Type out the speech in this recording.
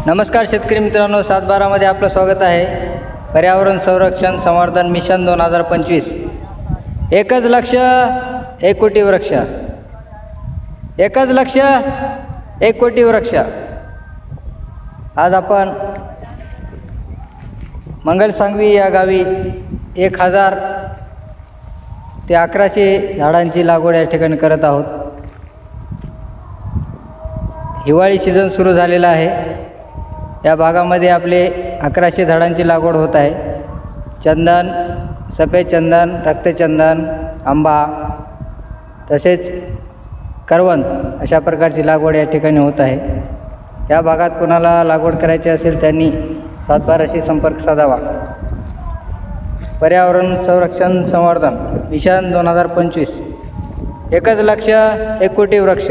नमस्कार शेतकरी मित्रांनो, 7/12मध्ये आपलं स्वागत आहे. पर्यावरण संरक्षण संवर्धन मिशन 2025. एकच लक्ष एक कोटी वृक्ष. एकच लक्ष एक कोटी वृक्ष. आज आपण मंगलसांगवी या गावी 1000 ते 1100 झाडांची लागवड या ठिकाणी करत आहोत. हिवाळी सीझन सुरू झालेला आहे. या भागामध्ये आपले 1100 झाडांची लागवड होत आहे. चंदन, सफेद चंदन, रक्तचंदन, आंबा तसेच करवंद अशा प्रकारची लागवड या ठिकाणी होत आहे. या भागात कोणाला लागवड करायची असेल त्यांनी 7/12शी संपर्क साधावा. पर्यावरण संरक्षण संवर्धन मिशन 2025. एकच लक्ष एक कोटी वृक्ष.